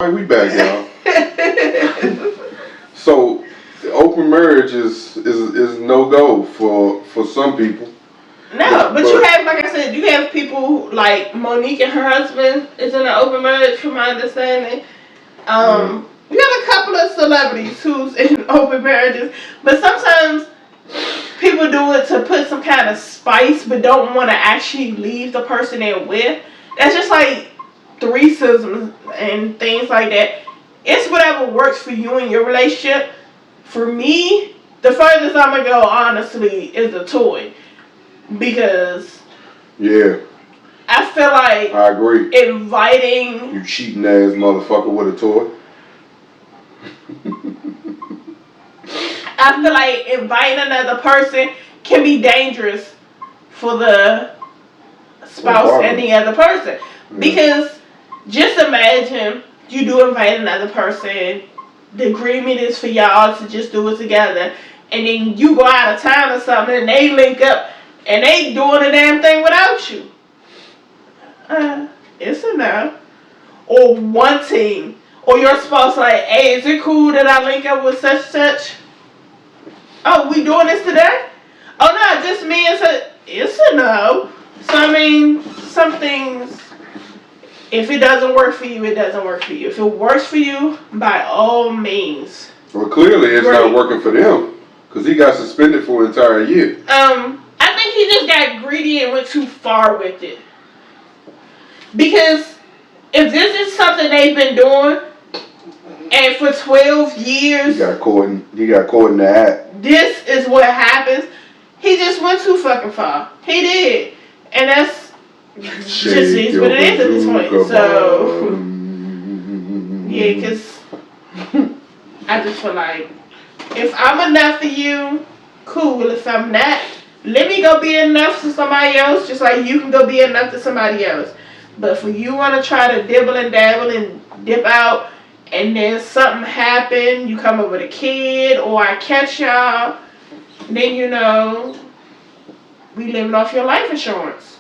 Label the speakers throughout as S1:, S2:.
S1: Alright, we back, y'all. So, open marriage is no go for some people.
S2: No, but you have, like I said, you have people like Monique and her husband is in an open marriage, from my understanding. You got a couple of celebrities who's in open marriages, but sometimes people do it to put some kind of spice, but don't want to actually leave the person they're with. That's just like threesomes and things like that. It's whatever works for you and your relationship. For me, the furthest I'm gonna go, honestly, is a toy, because I feel like
S1: I agree.
S2: Inviting
S1: you cheating ass motherfucker with a toy.
S2: I feel like inviting another person can be dangerous for the spouse and the other person. Because just imagine you do invite another person, the agreement is for y'all to just do it together, and then you go out of town or something and they link up and they doing the damn thing without you. It's a no. Or wanting, or your spouse like, hey, is it cool that I link up with such and such? Oh, we doing this today? Oh no, just me and such. It's a no. So I mean, some things, if it doesn't work for you, it doesn't work for you. If it works for you, by all means.
S1: Well, clearly it's not working for them, because he got suspended for an entire year.
S2: I think he just got greedy and went too far with it. Because if this is something they've been doing, and for 12 years... He got caught
S1: in the act.
S2: This is what happens. He just went too fucking far. He did. And that's just is what it is at this point. So, yeah, because I just feel like, if I'm enough for you, cool. If I'm not, let me go be enough to somebody else, just like you can go be enough to somebody else. But for you want to try to dibble and dabble and dip out, and then something happen, you come up with a kid, or I catch y'all, then you know, we living off your life insurance.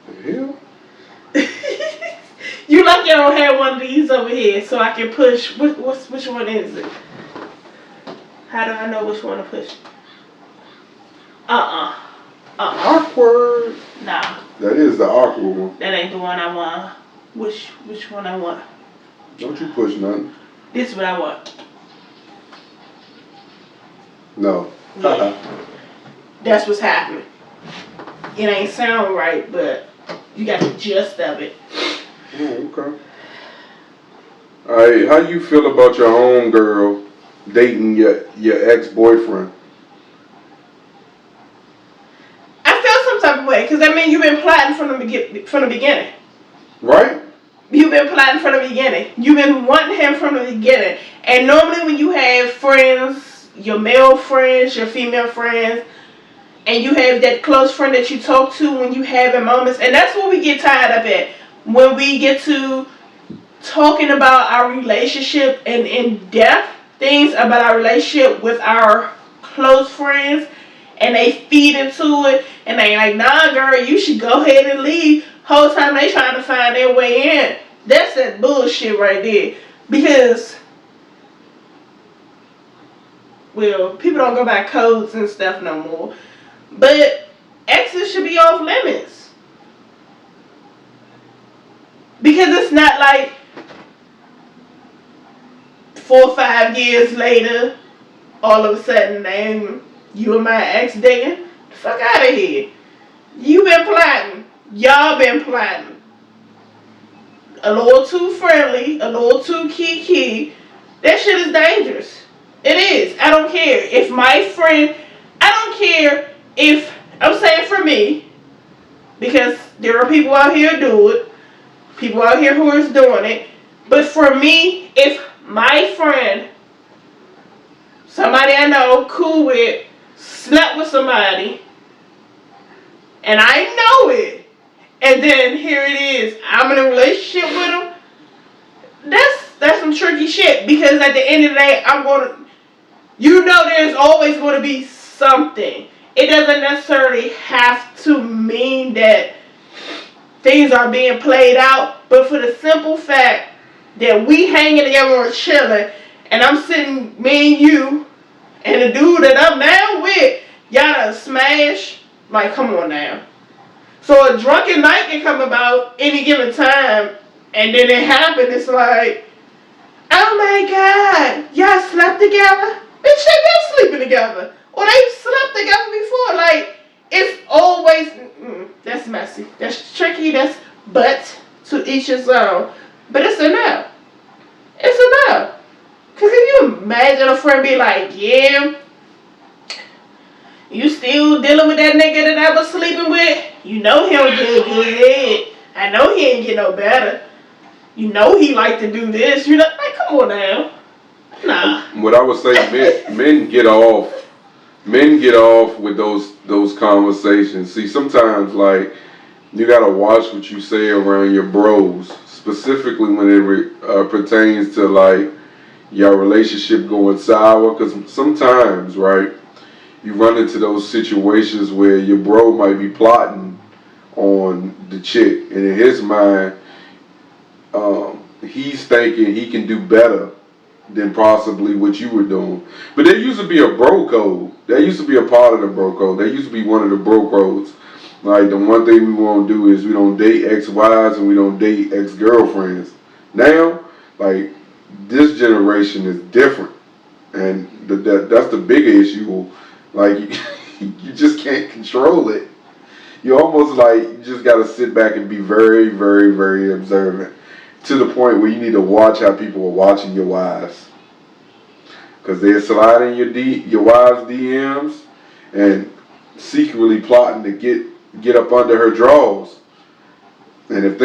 S1: The hell?
S2: You lucky I don't have one of these over here, so I can push. Which one is it? How do I know which one to push?
S1: Awkward.
S2: Nah.
S1: That is the awkward one.
S2: That ain't the one I want. Which one I want?
S1: Don't you push nothing.
S2: This is what I want.
S1: No.
S2: Yeah. That's what's happening. It ain't sound right, but you got the gist of it.
S1: Oh, okay. Alright, how you feel about your homegirl dating your ex-boyfriend?
S2: I feel some type of way, because I mean, you've been plotting from the beginning.
S1: Right?
S2: You've been plotting from the beginning. You've been wanting him from the beginning. And normally when you have friends, your male friends, your female friends, and you have that close friend that you talk to when you having moments, and that's what we get tied up at. When we get to talking about our relationship and in-depth things about our relationship with our close friends, and they feed into it, and they like, nah girl, you should go ahead and leave. Whole time they trying to find their way in. That's that bullshit right there. Because, well, people don't go by codes and stuff no more. But exes should be off limits. Because it's not like 4 or 5 years later, all of a sudden, you and my ex dating. The fuck out of here. You been plotting. Y'all been plotting. A little too friendly, a little too kiki. That shit is dangerous. It is. I don't care. If my friend, I don't care if, I'm saying for me, because there are people out here who do it. People out here who is doing it. But for me, if my friend, somebody I know, cool with, slept with somebody, and I know it, and then here it is, I'm in a relationship with them, that's some tricky shit. Because at the end of the day, there's always going to be something. it doesn't necessarily have to mean that things are being played out, but for the simple fact that we hanging together or chilling, and I'm sitting, me and you, and the dude that I'm now with, y'all done smash. Like, come on now. So a drunken night can come about any given time, and then it happen. It's like, oh my God, y'all slept together? Bitch, they been sleeping together. Or they slept together before. Like, it's always, that's messy. That's tricky. That's but to each his own. But it's enough. It's enough. Because if you imagine a friend be like, yeah, you still dealing with that nigga that I was sleeping with? You know he don't get good head. I know he ain't get no better. You know he like to do this. You know, like, come on now. Nah.
S1: What I would say, men get off. Men get off with those conversations. See, sometimes, like, you gotta watch what you say around your bros, specifically when it pertains to, like, your relationship going sour. Because sometimes, right, you run into those situations where your bro might be plotting on the chick, and in his mind, he's thinking he can do better than possibly what you were doing. But there used to be a bro code. That used to be a part of the bro code. That used to be one of the bro codes. Like, the one thing we won't do is we don't date ex-wives and we don't date ex-girlfriends. Now, like, this generation is different. And that's the bigger issue. Like, you just can't control it. You almost, like, you just got to sit back and be very, very, very observant. To the point where you need to watch how people are watching your wives. Because they're sliding your wife's DMs and secretly plotting to get up under her drawers. And if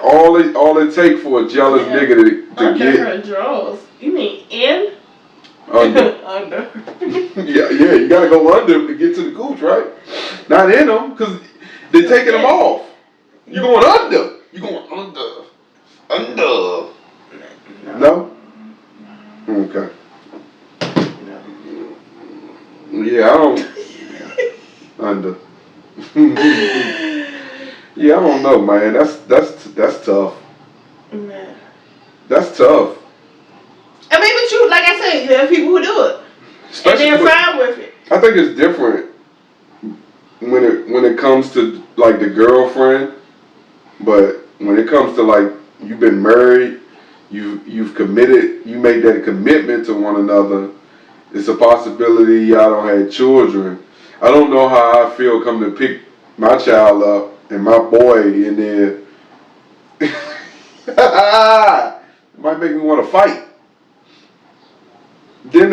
S1: all it takes for a jealous nigga to
S2: under
S1: get
S2: her drawers. You mean in?
S1: Under.
S2: Under.
S1: yeah, you gotta go under to get to the gooch, right? Not in them, because they're taking them off. You're going under. You're going under. Under. No? Okay. No. Yeah, I don't. Under. Yeah, I don't know, man. That's tough.
S2: Nah.
S1: That's tough.
S2: I mean, but you, like I said, you have people who do it. Especially, and they're fine with it.
S1: I think it's different when it comes to, like, the girlfriend, but when it comes to, like, you've been married, you've committed, you made that commitment to one another. It's a possibility y'all don't have children. I don't know how I feel coming to pick my child up and my boy in there. It might make me want to fight. Then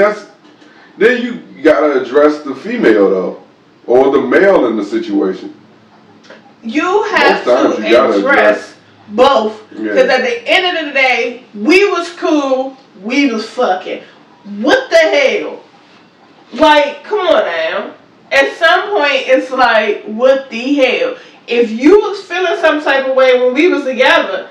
S1: you gotta address the female though, or the male in the situation.
S2: You have to address both, because at the end of the day, we was cool, we was fucking. What the hell? Like, come on now. At some point, it's like, what the hell? If you was feeling some type of way when we was together,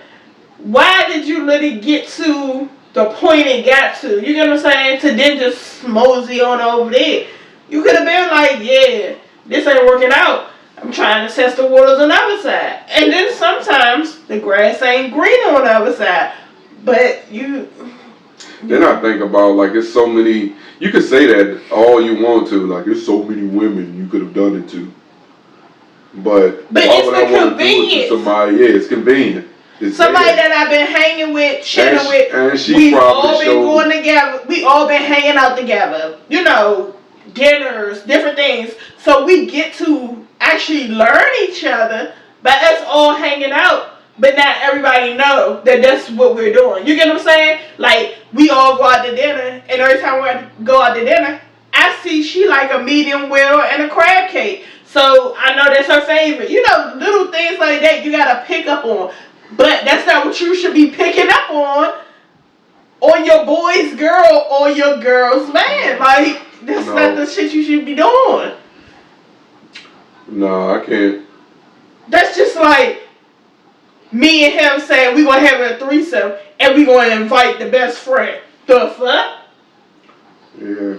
S2: why did you let it get to the point it got to? You get what I'm saying? To then just mosey on over there. You could have been like, yeah, this ain't working out. I'm trying to test the waters on the other side. And then sometimes the grass ain't green on the other side. But
S1: then I think about, like, it's so many, you could say that all you want to, like, there's so many women you could have done it to. But
S2: it's the convenience.
S1: Somebody, it's convenient. It's
S2: somebody that I've been hanging with, chilling with.
S1: And
S2: we've all been going together. We all been hanging out together. You know, dinners, different things. So we get to actually learn each other, but us all hanging out. But not everybody know that that's what we're doing. You get what I'm saying? Like, we all go out to dinner, and every time we go out to dinner, I see she like a medium well and a crab cake. So I know that's her favorite. You know, little things like that you gotta pick up on. But that's not what you should be picking up on your boy's girl or your girl's man. Like, that's not the shit you should be doing.
S1: No, I can't.
S2: That's just like me and him saying we gonna have a threesome and we gonna invite the best friend. The fuck?
S1: Yeah.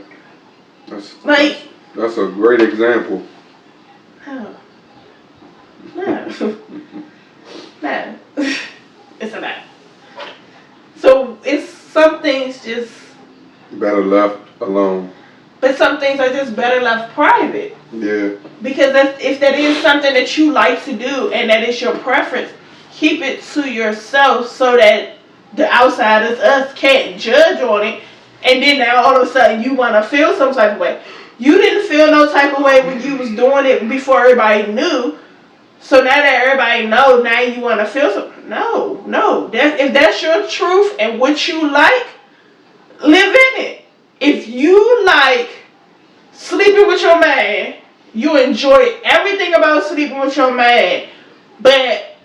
S1: That's
S2: like,
S1: That's a great example.
S2: No. No. No. It's a lot. So it's some things just
S1: better left alone.
S2: But some things are just better left private.
S1: Yeah.
S2: Because if that is something that you like to do and that is your preference, keep it to yourself so that the outsiders, us, can't judge on it. And then now all of a sudden you want to feel some type of way. You didn't feel no type of way when you was doing it before everybody knew. So now that everybody knows, now you want to feel something. No. If that's your truth and what you like, live in it. If you like sleeping with your man, you enjoy everything about sleeping with your man, but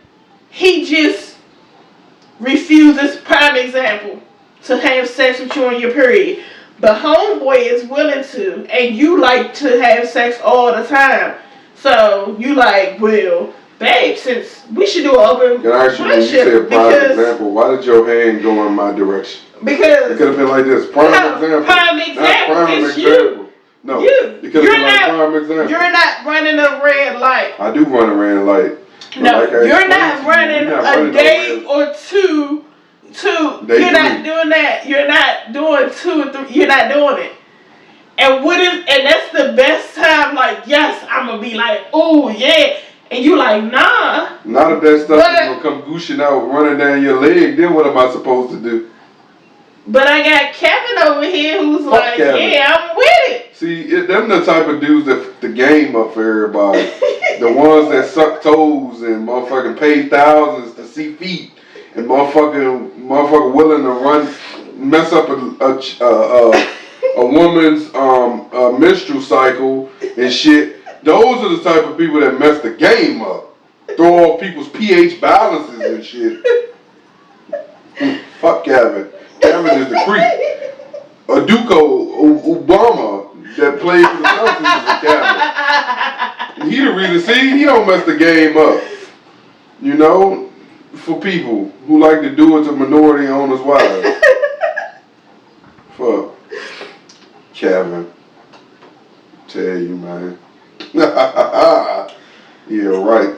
S2: he just refuses, prime example, to have sex with you on your period. But homeboy is willing to, and you like to have sex all the time. So you like, well, babe, since we should do an open
S1: Can I ask you, when you said prime example, why did your hand go in my direction?
S2: Because
S1: it could have been like this. Prime example.
S2: Prime example.
S1: Not prime example. No.
S2: You.
S1: It could have been like prime example.
S2: You're not running a red light.
S1: I do run a red light.
S2: No, like you're not running a day or two. You're not doing that. You're not doing 2 or 3. You're not doing it. And that's the best time. Like, yes, I'm gonna be like, oh yeah, and you like, nah.
S1: Not if that stuff is gonna come gushing out, running down your leg. Then what am I supposed to do?
S2: But I got Kevin over here who's like, Kevin. Yeah, I'm with it.
S1: See, them the type of dudes that the game up for everybody. The ones that suck toes and motherfucking pay thousands to see feet and motherfucker willing to run, mess up a woman's menstrual cycle and shit. Those are the type of people that mess the game up. Throw off people's pH balances and shit. Fuck Kevin. Kevin is the creep. Obama that played for the Celtics is a Kevin. He the reason. See, he don't mess the game up. You know, for people who like to do it to minority owners' wives. Fuck. Kevin. Tell you, man. Yeah, right.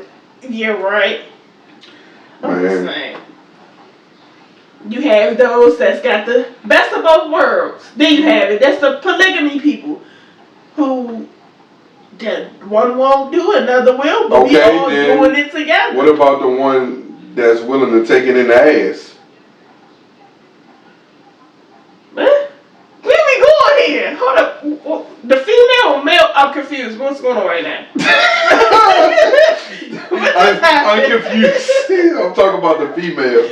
S2: You're right. I'm
S1: Man.
S2: just saying. You have those that's got the best of both worlds. Then you have it. That's the polygamy people who that one won't do, another will, but we all doing it together.
S1: What about the one that's willing to take it in the ass?
S2: Where we going here? Hold up. The female or male? I'm confused. What's going on right now?
S1: I'm confused. I'm talking about the female.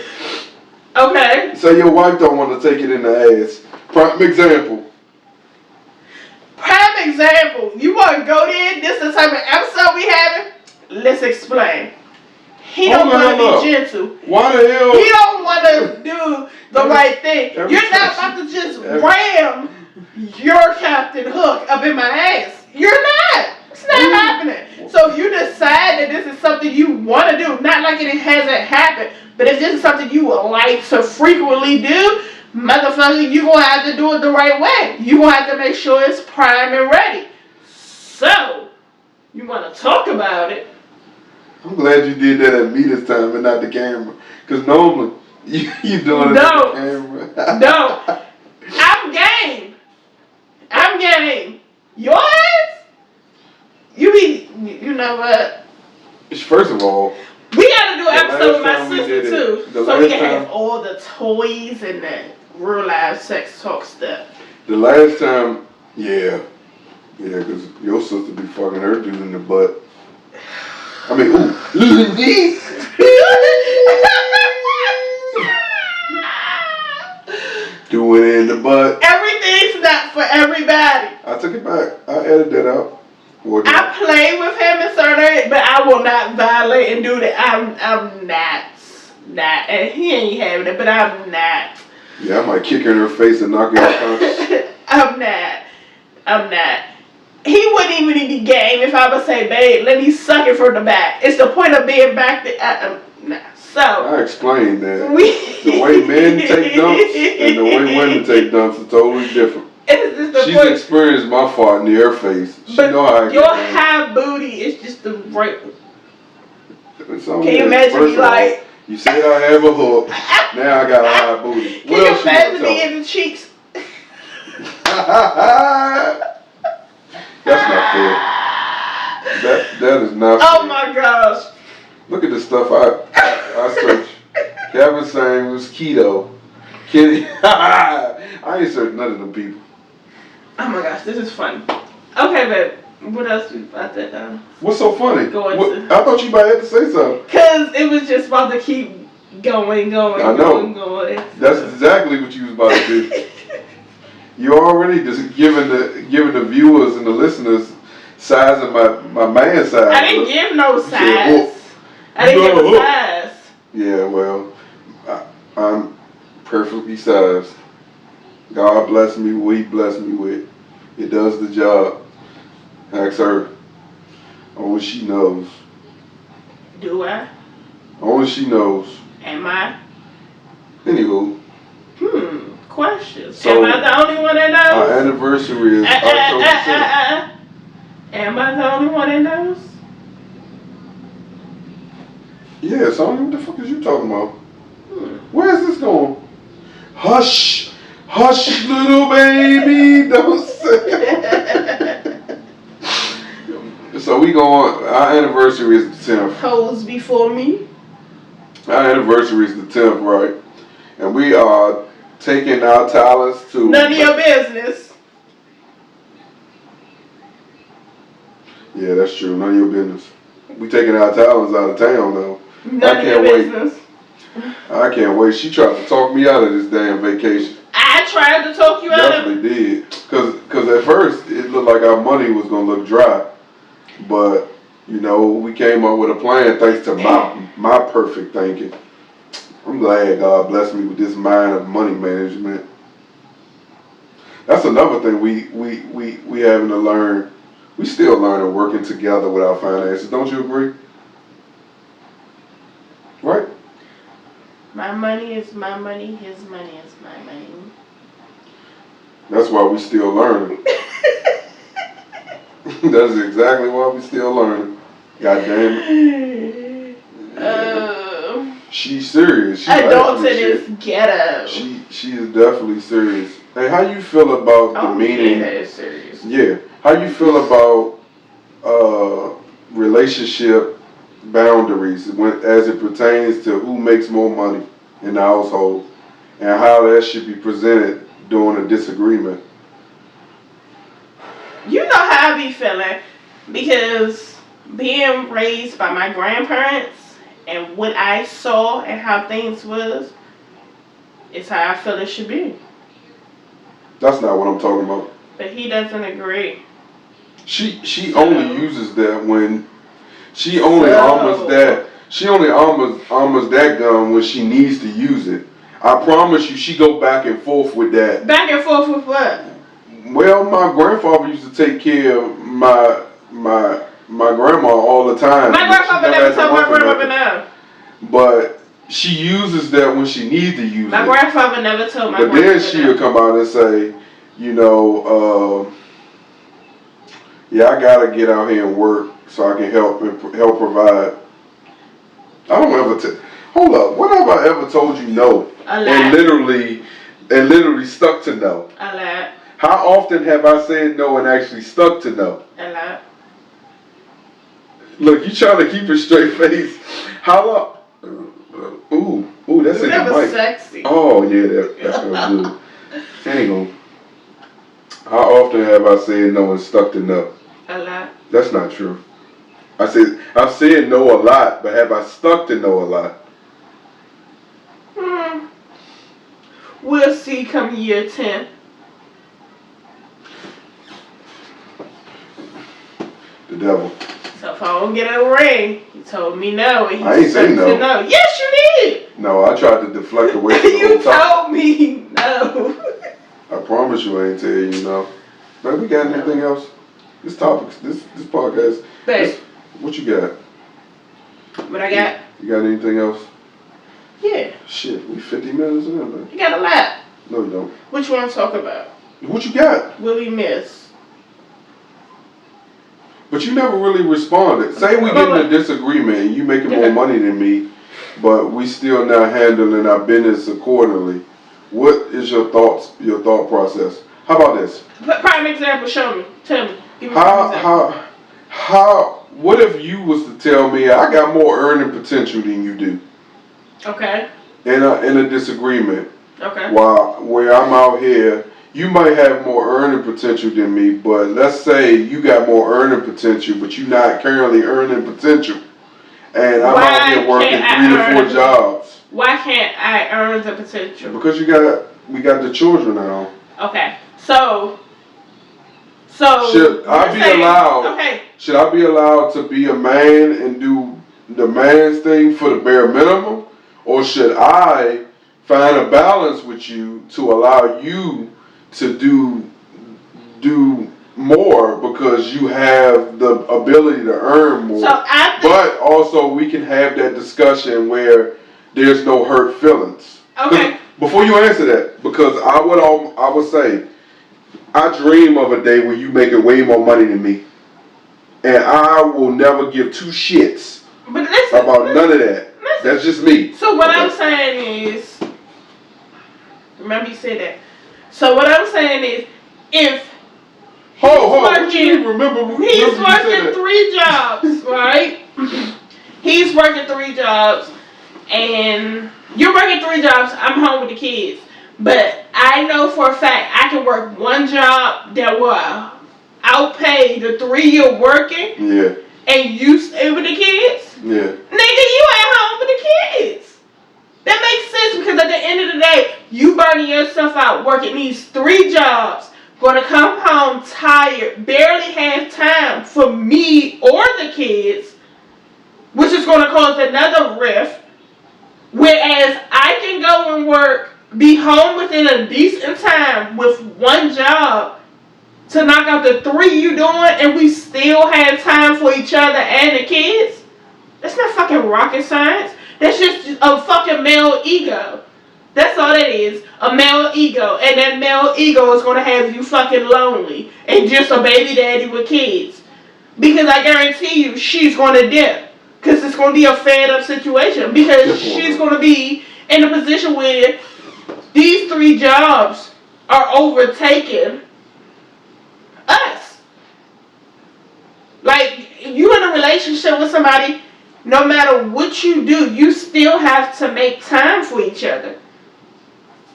S2: Okay.
S1: So your wife don't want to take it in the ass. Prime example.
S2: Prime example. You want to go there? This is the type of episode we having? Let's explain. He don't want to be gentle.
S1: Why the hell?
S2: He don't want to do the right thing. You're not about to just ram your Captain Hook up in my ass. You're not. It's not happening. So if you decide that this is something you want to do, not like it hasn't happened, but if this is something you would like to frequently do, motherfucker, you're going to have to do it the right way. You're going to have to make sure it's prime and ready. So, you want to talk about it.
S1: I'm glad you did that at me this time and not the camera. Because normally, you doing it at the camera.
S2: No. I'm game. Yours? You know what?
S1: First of all,
S2: we gotta do an episode with my sister too. So we can have all the toys and the real life sex talk stuff.
S1: The last time, yeah, because your sister be fucking her dude in the butt. I mean, ooh, do it in the butt.
S2: Everything's not for everybody.
S1: I took it back. I edited that out.
S2: I play with him in certain areas, but I will not violate and do that. I'm not, and he ain't having it, but I'm not.
S1: Yeah, I might kick her in her face and knock her out.
S2: I'm not. He wouldn't even be game if I would say, babe, let me suck it from the back. It's the point of being back there. Nah. So
S1: I explained that. The way men take dumps and the way women take dumps is totally different.
S2: It's just the
S1: She's
S2: point.
S1: experienced my fart in her face. She know how I get
S2: your
S1: down.
S2: high booty is just the right. Can
S1: Can
S2: you imagine me like?
S1: You said I have a hook. Now I got a high booty.
S2: Can you imagine me in the cheeks?
S1: That's not fair. That is not fair.
S2: Oh my gosh.
S1: Look at the stuff I searched. Kevin saying was keto. Kenny, I ain't searched none of them people.
S2: Oh my gosh, this is funny. Okay, babe. What else we about to
S1: What's so funny?
S2: I
S1: thought you might have to say something.
S2: Cause it was just about to keep going.
S1: I know. That's exactly what you was about to do. You already just giving the viewers and the listeners size of my man size.
S2: I didn't give no size. I didn't give a size.
S1: Yeah, well, I'm perfectly sized. God bless me with what He blessed me with. It does the job. Ask her. Only she knows.
S2: Do I?
S1: Only she knows.
S2: Am I?
S1: Anywho.
S2: Questions.
S1: So,
S2: am I the only one that knows?
S1: Our anniversary is October 7th.
S2: Am I the only one that knows?
S1: Yeah, Sonya, what the fuck is you talking about? Where is this going? Hush, hush, little baby, don't say it. So we going, our anniversary is the 10th.
S2: Hoes before me.
S1: Our anniversary is the 10th, right? And we are taking our talents to...
S2: None of your business.
S1: Yeah, that's true. None of your business. We taking our talents out of town, though.
S2: None of your business.
S1: I can't wait. She tried to talk me out of this damn vacation.
S2: I tried to talk you out of it.
S1: Definitely did. Because at first, it looked like our money was going to look dry. But, you know, we came up with a plan thanks to my perfect thinking. I'm glad God blessed me with this mind of money management. That's another thing we having to learn. We still learning working together with our finances. Don't you agree? Right?
S2: My money is my money. His money is my money.
S1: That's why we still learning. That's exactly why we still learning. God damn it. She's serious.
S2: Adulting is ghetto.
S1: She is definitely serious. Hey, how you feel about the meaning?
S2: Yeah, that is serious.
S1: Yeah. How you feel about relationship boundaries as it pertains to who makes more money in the household and how that should be presented during a disagreement?
S2: You know how I be feeling because being raised by my grandparents and what I saw and how things was is how I feel it should be.
S1: That's not what I'm talking about.
S2: But he doesn't agree.
S1: She only uses that when she only armors that gun when she needs to use it. I promise you, she go back and forth with that.
S2: Back and forth with what?
S1: Well, my grandfather used to take care of my grandma all the time.
S2: My grandfather never told my grandmother no.
S1: But she uses that when she needs to use it.
S2: My grandfather never told my grandmother no.
S1: But then she'll come out and say, you know, yeah, I gotta get out here and work so I can help provide. I don't ever hold up. When have I ever told you no?
S2: A lot.
S1: And literally stuck to no?
S2: A lot.
S1: How often have I said no and actually stuck to no?
S2: A lot.
S1: Look, you trying to keep a straight face. How long? Ooh, that's in the
S2: was
S1: mic.
S2: Sexy.
S1: Oh yeah, that's good. Hang on. How often have I said no and stuck to no?
S2: A lot.
S1: That's not true. I've said no a lot, but have I stuck to no a lot?
S2: We'll see come year 10.
S1: The devil.
S2: So if I don't get a ring, he told me no. And he
S1: I ain't say no.
S2: Yes, you did.
S1: No, I tried to deflect away from the
S2: You
S1: whole topic.
S2: told me no.
S1: I promise you I ain't tell you no. Man, we got anything else? This podcast.
S2: Babe.
S1: What you got?
S2: What I got?
S1: You got anything else?
S2: Yeah.
S1: Shit, we 50 minutes in, man.
S2: You got a lot.
S1: No, you don't.
S2: What you want to talk about?
S1: What you got?
S2: What we miss?
S1: But you never really responded. Say we get in a disagreement and you making more money than me, but we still not handling our business accordingly. What is your thought process? How about this?
S2: Prime example, show me. Tell me. Give me
S1: what if you was to tell me I got more earning potential than you do?
S2: Okay.
S1: In a disagreement.
S2: Okay.
S1: Where I'm out here, you might have more earning potential than me, but let's say you got more earning potential, but you're not currently earning potential. And I'm out here working 3 to 4 jobs.
S2: Why can't I earn the potential?
S1: Because we got the children now.
S2: Okay. So
S1: should I be allowed?
S2: Okay.
S1: Should I be allowed to be a man and do the man's thing for the bare minimum, or should I find a balance with you to allow you to do more because you have the ability to earn more? But also we can have that discussion where there's no hurt feelings.
S2: Okay.
S1: Before you answer that, because I would say, I dream of a day where you making way more money than me, and I will never give 2 shits about none of that. That's just me.
S2: So what I'm saying is, remember you said that. So what I'm saying is, if he's working 3 jobs, right? He's working 3 jobs, and you're working 3 jobs. I'm home with the kids. But I know for a fact I can work 1 job that will outpay the 3 you're working.
S1: Yeah.
S2: And you stay with the kids.
S1: Yeah.
S2: Nigga, you at home with the kids. That makes sense because at the end of the day, you burning yourself out working these 3 jobs, gonna come home tired, barely have time for me or the kids, which is gonna cause another rift. Whereas I can go and work, be home within a decent time with 1 job to knock out the 3 you doing, and we still have time for each other and the kids. That's not fucking rocket science. That's just a fucking male ego. That's all that is. A male ego. And that male ego is going to have you fucking lonely and just a baby daddy with kids. Because I guarantee you, she's going to dip. Because it's going to be a fed up situation. Because she's going to be in a position where these 3 jobs are overtaking us. Like, you in a relationship with somebody, no matter what you do, you still have to make time for each other.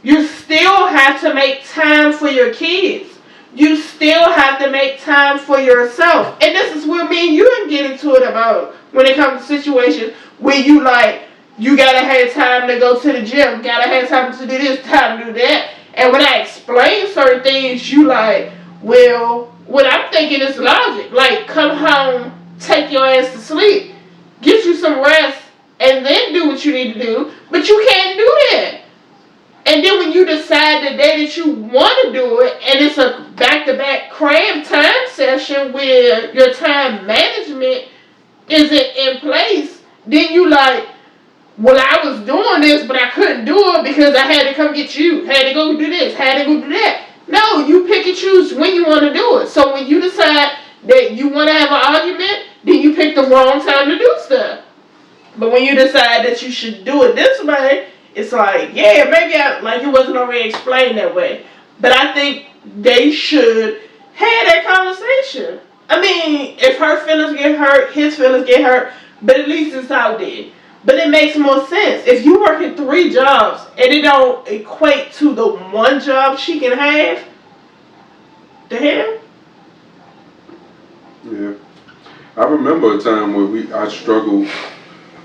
S2: You still have to make time for your kids. You still have to make time for yourself. And this is where me and you can get into it about when it comes to situations where you gotta have time to go to the gym, gotta have time to do this, time to do that. And when I explain certain things, you like, well, what I'm thinking is logic. Like, come home, take your ass to sleep, get you some rest, and then do what you need to do. But you can't do that. And then when you decide the day that you want to do it, and it's a back-to-back cram time session where your time management isn't in place, then you like, well, I was doing this, but I couldn't do it because I had to come get you, had to go do this, had to go do that. No, you pick and choose when you want to do it. So when you decide that you want to have an argument, then you pick the wrong time to do stuff. But when you decide that you should do it this way, it's like, yeah, maybe it wasn't already explained that way. But I think they should have that conversation. I mean, if her feelings get hurt, his feelings get hurt, but at least it's out there. But it makes more sense. If you working 3 jobs and it don't equate to the 1 job she can have, the hell?
S1: Yeah. I remember a time where I struggled.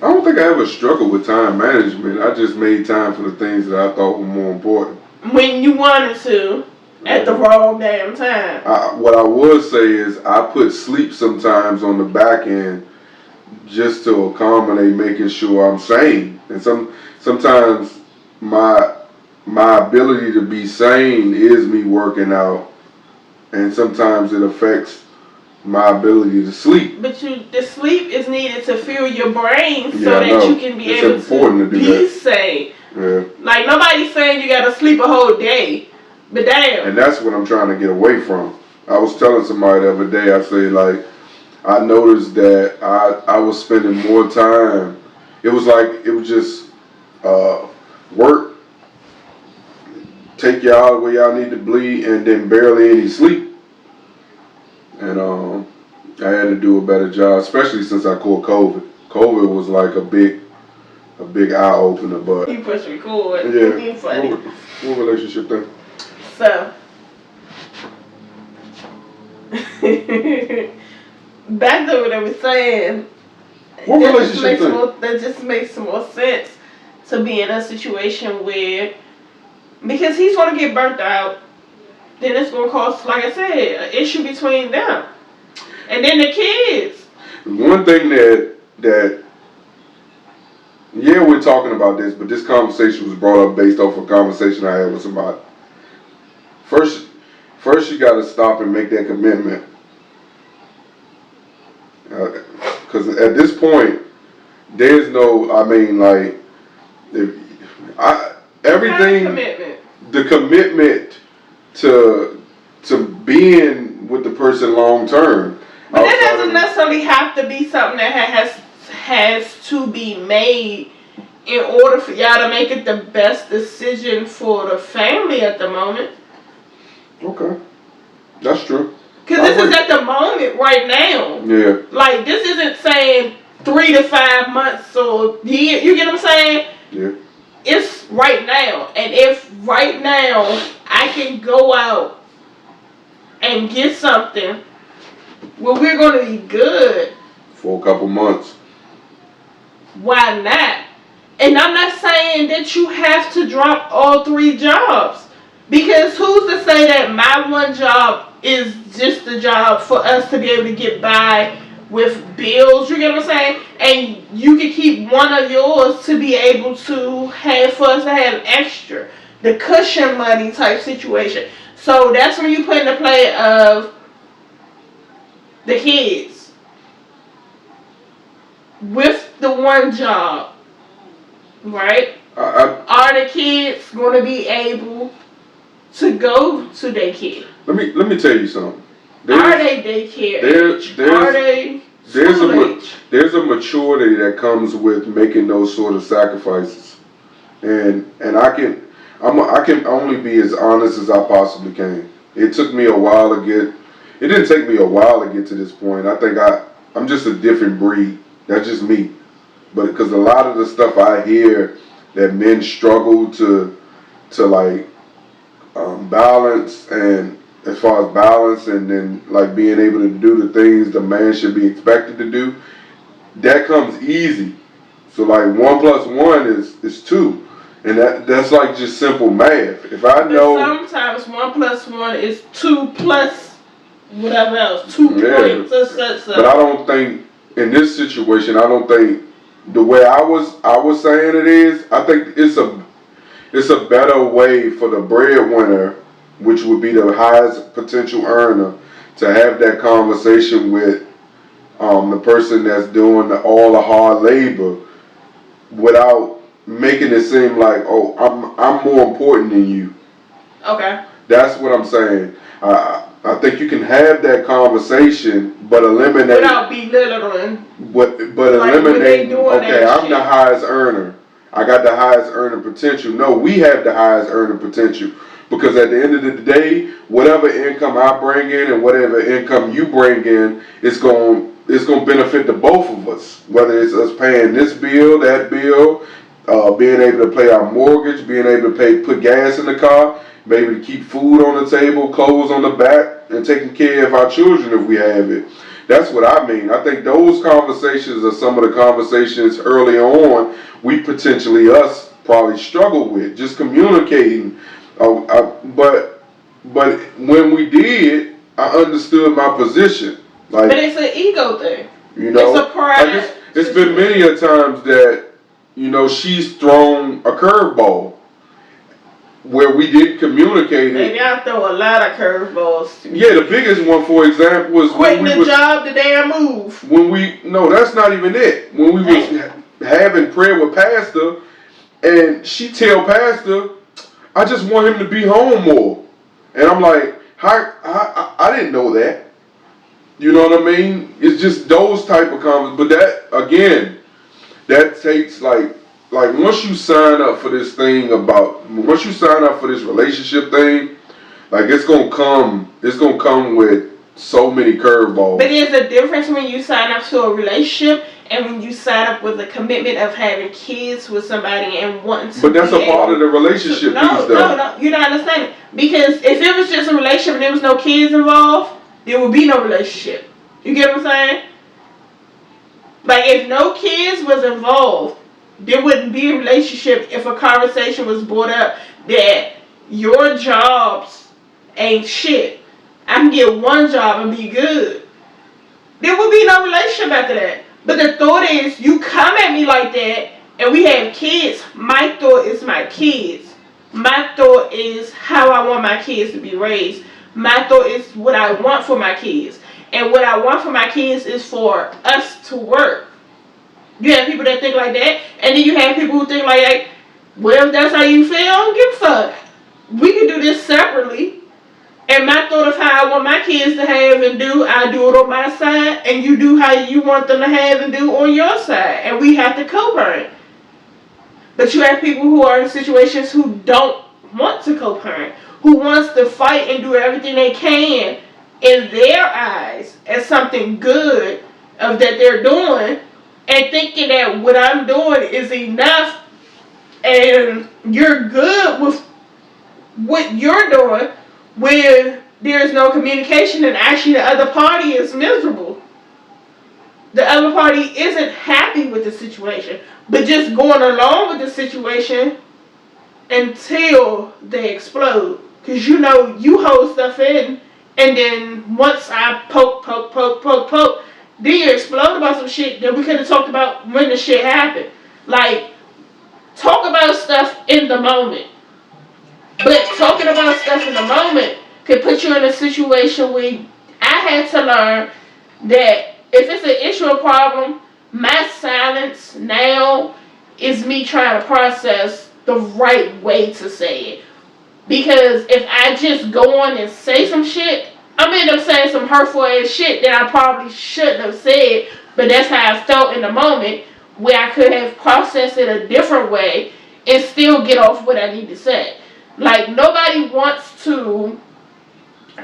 S1: I don't think I ever struggled with time management. I just made time for the things that I thought were more important.
S2: When you wanted to, at the wrong damn time.
S1: What I would say is I put sleep sometimes on the back end just to accommodate making sure I'm sane. And sometimes my ability to be sane is me working out, and sometimes it affects my ability to sleep.
S2: But the sleep is needed to fuel your brain so that you can be able to be sane.
S1: Yeah.
S2: Like, nobody's saying you gotta sleep a whole day, But damn.
S1: And that's what I'm trying to get away from. I was telling somebody the other day, I say, like, I noticed that I was spending more time. It was just work, take y'all where y'all need to bleed, and then barely any sleep. And I had to do a better job, especially since I caught COVID. COVID was like a big eye opener, but
S2: You push record.
S1: yeah,
S2: Funny.
S1: what relationship thing?
S2: So back to what I was saying.
S1: What relationship thing?
S2: That just makes more sense to be in a situation where, because he's gonna get burnt out, then it's gonna cause, like I said, an issue between them, and then the kids.
S1: One thing that yeah, we're talking about this, but this conversation was brought up based off a conversation I had with somebody. First you got to stop and make that commitment. Because at this point, there's no, I mean, like, everything,
S2: Commitment.
S1: The commitment to being with the person long term.
S2: But that doesn't necessarily have to be something that has to be made in order for y'all to make it the best decision for the family at the moment.
S1: Okay, that's true.
S2: Because this is at the moment right now.
S1: Yeah.
S2: Like, this isn't saying 3 to 5 months or year. You get what I'm saying?
S1: Yeah.
S2: It's right now. And if right now I can go out and get something where we're going to be good
S1: For a couple months.
S2: why not? And I'm not saying that you have to drop all 3 jobs. Because who's to say that my one job is just the job for us to be able to get by with bills, you get what I'm saying? And you can keep one of yours to be able to have, for us to have extra. The cushion money type situation. So that's when you put in the play of the kids. With the one job, right? Are the kids going to be able to go to daycare?
S1: Let me tell you something.
S2: Are they daycare age? Are they school age?
S1: There's a maturity that comes with making those sort of sacrifices, and I can only be as honest as I possibly can. It took me a while to get. It didn't take me a while to get to this point. I think I'm just a different breed. That's just me. But because a lot of the stuff I hear that men struggle to like balance, and as far as balance and then like being able to do the things the man should be expected to do, that comes easy. So like 1 + 1 is 2, and that's like just simple math. If I know,
S2: but sometimes 1 + 1 is 2 plus whatever else, 2 points.
S1: But I don't think in this situation, I don't think the way I was saying it is. I think it's a better way for the breadwinner, which would be the highest potential earner, to have that conversation with the person that's doing all the hard labor, without making it seem like, oh, I'm more important than you.
S2: Okay.
S1: That's what I'm saying. I think you can have that conversation, but eliminate
S2: without belittling.
S1: But
S2: like
S1: eliminating. Okay, I'm the highest earner. I got the highest earning potential. No, we have the highest earning potential, because at the end of the day, whatever income I bring in and whatever income you bring in, it's going to benefit the both of us. Whether it's us paying this bill, that bill, being able to pay our mortgage, being able to put gas in the car, maybe to keep food on the table, clothes on the back, and taking care of our children if we have it. That's what I mean. I think those conversations are some of the conversations early on we us probably struggle with, just communicating. But when we did, I understood my position. Like,
S2: but it's an ego thing.
S1: You know,
S2: it's a pride.
S1: Like it's been many a times that, you know, she's thrown a curveball where we didn't communicate it.
S2: Maybe I throw a lot of curveballs.
S1: Yeah, the biggest one, for example, was
S2: quitting the job the day I moved.
S1: No, that's not even it. When we was having prayer with Pastor, and she tell Pastor, I just want him to be home more. And I'm like, I didn't know that. You know what I mean? It's just those type of comments. But that, again, that takes like once you sign up for this relationship thing, like it's gonna come with so many curveballs.
S2: But there's a difference when you sign up to a relationship and when you sign up with a commitment of having kids with somebody and wanting to.
S1: But that's a part of the relationship piece, though.
S2: No, you're not understanding. Because if it was just a relationship and there was no kids involved, there would be no relationship. You get what I'm saying? Like, if no kids was involved, there wouldn't be a relationship if a conversation was brought up that your jobs ain't shit. I can get one job and be good. There would be no relationship after that. But the thought is, you come at me like that and we have kids. My thought is my kids. My thought is how I want my kids to be raised. My thought is what I want for my kids. And what I want for my kids is for us to work. You have people that think like that, and then you have people who think like, well, if that's how you feel, I don't give a fuck. We can do this separately. And my thought of how I want my kids to have and do, I do it on my side, and you do how you want them to have and do on your side. And we have to co-parent. But you have people who are in situations who don't want to co-parent, who wants to fight and do everything they can in their eyes as something good of that they're doing, and thinking that what I'm doing is enough and you're good with what you're doing when there's no communication and actually the other party is miserable. The other party isn't happy with the situation, but just going along with the situation until they explode. Because you know you hold stuff in, and then once I poke, then you explode about some shit that we could have talked about when the shit happened. Like, talk about stuff in the moment. But talking about stuff in the moment could put you in a situation where I had to learn that if it's an issue or problem, my silence now is me trying to process the right way to say it. Because if I just go on and say some shit, I'm end up saying some hurtful ass shit that I probably shouldn't have said, but that's how I felt in the moment, where I could have processed it a different way and still get off what I need to say. Like, nobody wants to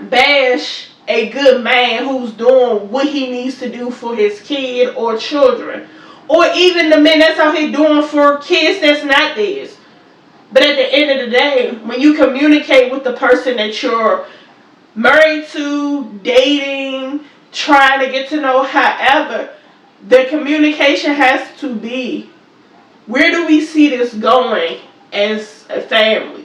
S2: bash a good man who's doing what he needs to do for his kid or children. Or even the men that's out here doing for kids that's not theirs. But at the end of the day, when you communicate with the person that you're married to, dating, trying to get to know, however, the communication has to be, where do we see this going as a family?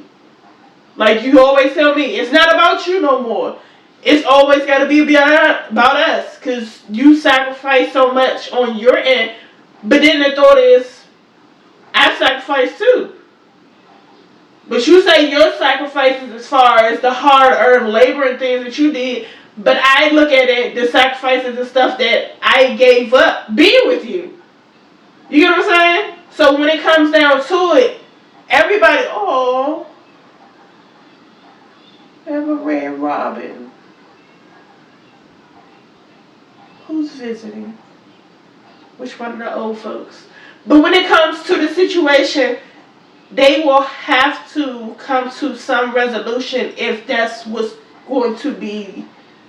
S2: Like you always tell me, it's not about you no more. It's always got to be about us, because you sacrifice so much on your end. But then the thought is, I sacrifice too. But you say your sacrifices as far as the hard-earned labor and things that you did, but I look at it, the sacrifices and stuff that I gave up being with you. You get what I'm saying? So when it comes down to it, everybody, oh, have a red robin. Who's visiting? Which one of the old folks? But when it comes to the situation, they will have to come to some resolution if that's what's going to be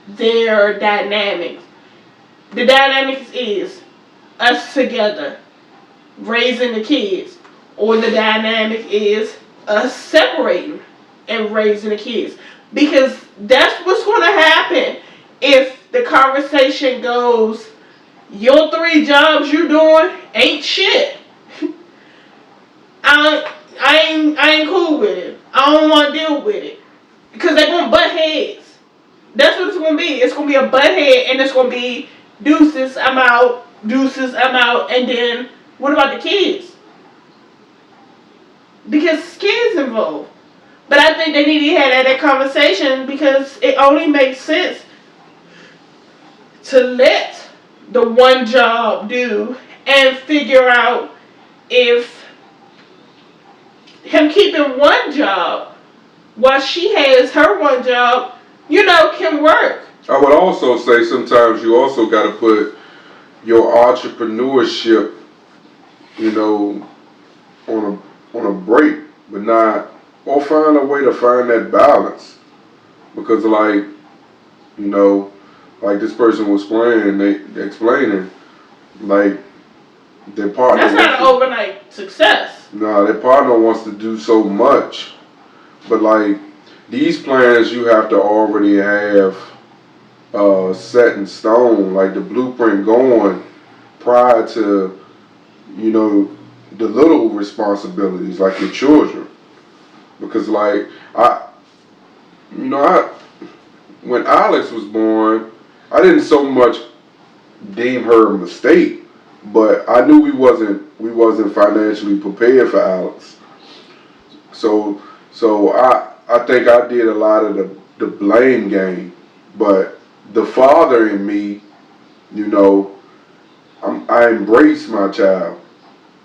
S2: their dynamic. The dynamic is us together, raising the kids. Or the dynamic is us separating and raising the kids. Because that's what's going to happen if the conversation goes, your 3 jobs you doing ain't shit. I ain't cool with it. I don't want to deal with it. Because they're going to butt heads. That's what it's going to be. It's going to be a butt head, and it's going to be deuces, I'm out, deuces, I'm out, and then what about the kids? Because kids involved. But I think they need to have that conversation, because it only makes sense to let the one job do and figure out if him keeping one job while she has her one job, can work.
S1: I would also say sometimes you also got to put your entrepreneurship, on a break, but not, or find a way to find that balance. Because like this person was explaining, like their partner.
S2: That's not an overnight success.
S1: No, their partner wants to do so much, but like these plans, you have to already have set in stone, like the blueprint going prior to, the little responsibilities, like your children. Because like when Alex was born, I didn't so much deem her a mistake, but I knew we wasn't financially prepared for Alex. So I think I did a lot of the blame game, but the father in me, I embraced my child.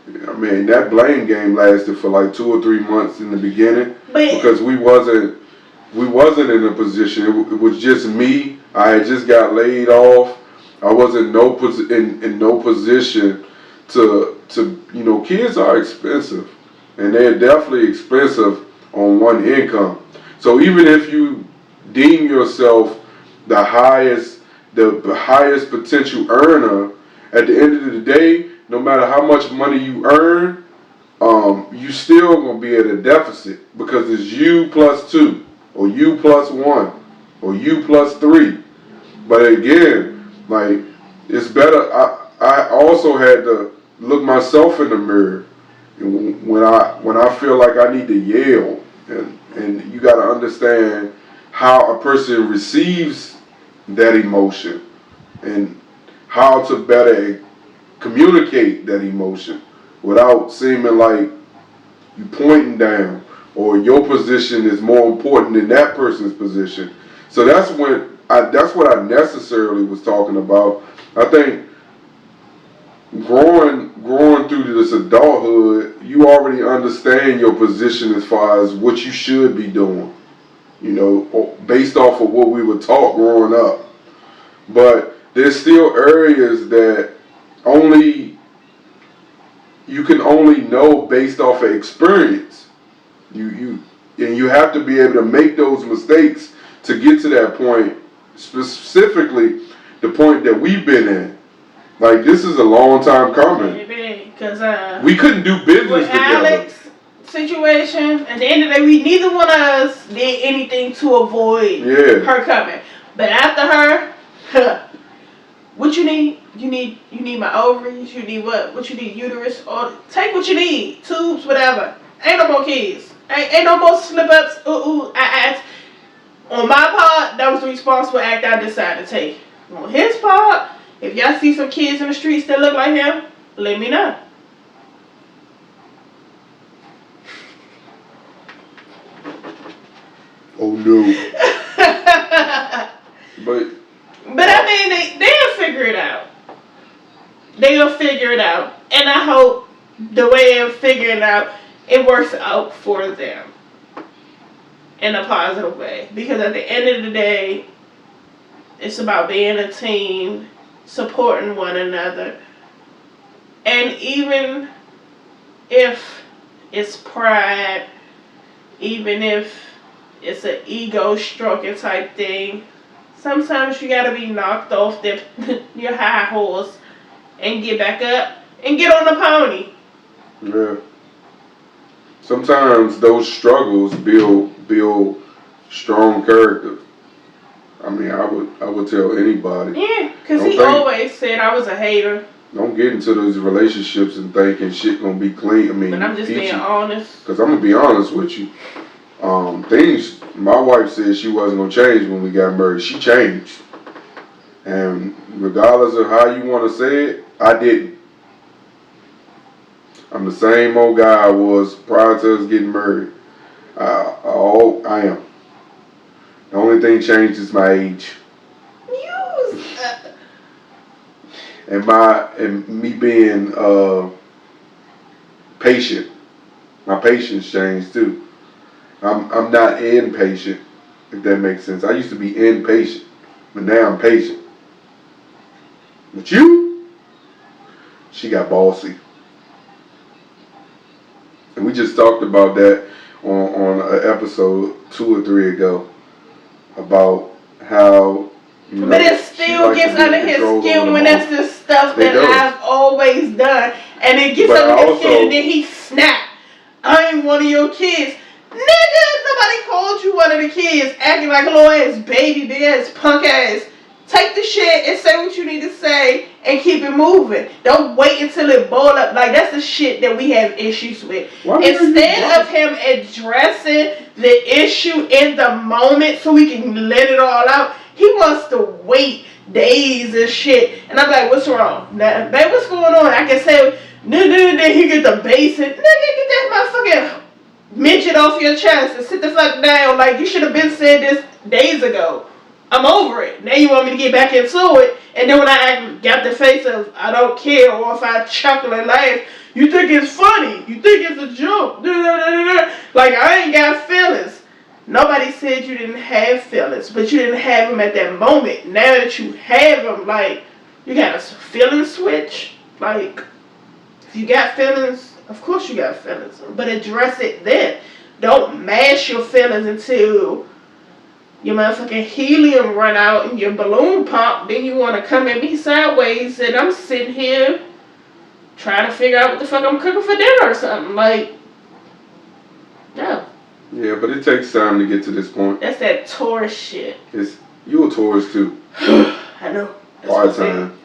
S1: I mean, that blame game lasted for like 2 or 3 months in the beginning, because we wasn't in a position. It was just me. I had just got laid off. I wasn't in no position to kids are expensive, and they're definitely expensive on one income. So even if you deem yourself the highest potential earner, at the end of the day, no matter how much money you earn, you still gonna be at a deficit, because it's you plus 2, or you plus 1, or you plus 3. But again, like, it's better. I also had to look myself in the mirror when I feel like I need to yell, and you got to understand how a person receives that emotion and how to better communicate that emotion without seeming like you pointing down or your position is more important than that person's position. So that's what I necessarily was talking about. I think growing through this adulthood, you already understand your position as far as what you should be doing, based off of what we were taught growing up. But there's still areas that you can only know based off of experience. You have to be able to make those mistakes to get to that point, specifically the point that we've been in. Like, this is a long time coming.
S2: Because
S1: we couldn't do business
S2: with
S1: together.
S2: Alex situation, at the end of the day, neither one of us did anything to avoid her coming. But after her, what you need? You need my ovaries. You need what? What you need? Uterus? Or take what you need. Tubes, whatever. Ain't no more kids. Ain't no more slip ups. On my part, that was the responsible act I decided to take. On his part, if y'all see some kids in the streets that look like him, let me know.
S1: Oh no. But
S2: I mean, they'll figure it out. They'll figure it out. And I hope the way they're figuring it out, it works out for them in a positive way. Because at the end of the day, it's about being a team, supporting one another. And even if it's pride, even if it's an ego stroking type thing, sometimes you gotta be knocked off your high horse and get back up and get on the pony.
S1: Yeah. Sometimes those struggles build strong character. I mean, I would tell anybody.
S2: Yeah, because he always said I was a hater.
S1: Don't get into those relationships and thinking shit gonna be clean. I mean,
S2: but I'm just being honest.
S1: Because I'm gonna be honest with you. Things my wife said she wasn't gonna change when we got married. She changed, and regardless of how you want to say it, I didn't. I'm the same old guy I was prior to us getting married. I am. The only thing changed is my age. And me being patient. My patience changed too. I'm not impatient, if that makes sense. I used to be impatient, but now I'm patient. But she got bossy. And we just talked about that on an episode 2 or 3 ago about how,
S2: but it still gets under his skin when that's the stuff that I've always done. And it gets under his skin and then he snapped. I ain't one of your kids. Nigga, nobody called you one of the kids acting like a little ass baby, big ass punk ass. Take the shit and say what you need to say and keep it moving. Don't wait until it boil up. Like, that's the shit that we have issues with. Instead of him addressing the issue in the moment so we can let it all out, he wants to wait days and shit. And I'm like, what's wrong? Now, babe, what's going on? I can say, then he get the bass and, nigga, get that motherfucking midget off your chest and sit the fuck down. Like, you should have been said this days ago. I'm over it. Now you want me to get back into it, and then when I got the face of I don't care, or if I chuckle and laugh, you think it's funny. You think it's a joke. Like, I ain't got feelings. Nobody said you didn't have feelings, but you didn't have them at that moment. Now that you have them, like, you got a feeling switch. Like, if you got feelings, of course you got feelings, but address it then. Don't mash your feelings until your motherfucking helium run out and your balloon pop. Then you want to come at me sideways and I'm sitting here trying to figure out what the fuck I'm cooking for dinner or something. Like, no.
S1: Yeah, but it takes time to get to this point.
S2: That's that Taurus shit.
S1: You a Taurus too.
S2: I know.
S1: Hard time.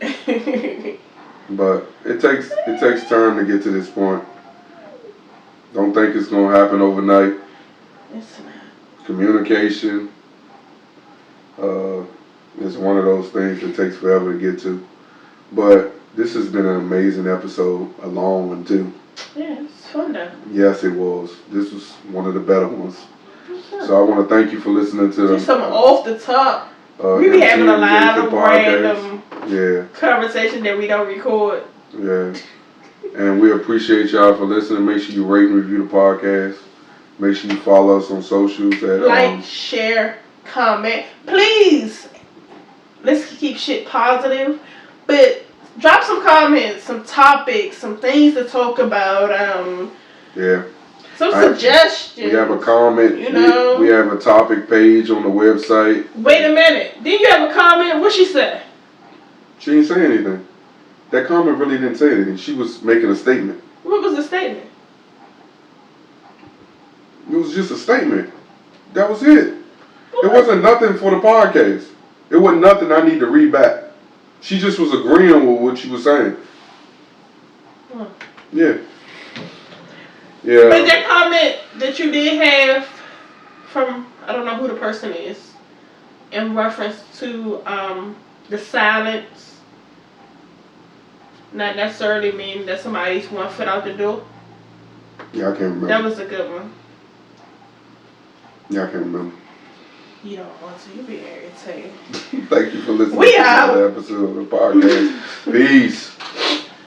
S1: But it takes time to get to this point. Don't think it's gonna happen overnight.
S2: It's not.
S1: Communication is one of those things that takes forever to get to. But this has been an amazing episode, a long one too.
S2: Yeah, it's fun though.
S1: Yes, it was. This was one of the better ones. So I want to thank you for listening to
S2: just something off the top. We be having a lot of random conversation that we don't record.
S1: Yeah. And we appreciate y'all for listening. Make sure you rate and review the podcast. Make sure you follow us on socials at
S2: like, share, comment. Please, let's keep shit positive. But drop some comments, some topics, some things to talk about. Some suggestions.
S1: We have a comment.
S2: You know,
S1: we have a topic page on the website.
S2: Wait a minute. Didn't you have a comment? What she said?
S1: She didn't say anything. That comment really didn't say anything. She was making a statement.
S2: What was the statement?
S1: It was just a statement. That was it. It wasn't nothing for the podcast. It wasn't nothing I need to read back. She just was agreeing with what she was saying. Yeah. Yeah.
S2: But that comment that you did have from, I don't know who the person is, in reference to the silence, not necessarily mean that somebody's 1 foot out the door.
S1: Yeah, I can't remember.
S2: That was a good one.
S1: Yeah, I can't remember.
S2: You don't want to. You be irritated.
S1: Thank you for listening
S2: to
S1: another episode of the podcast. Peace.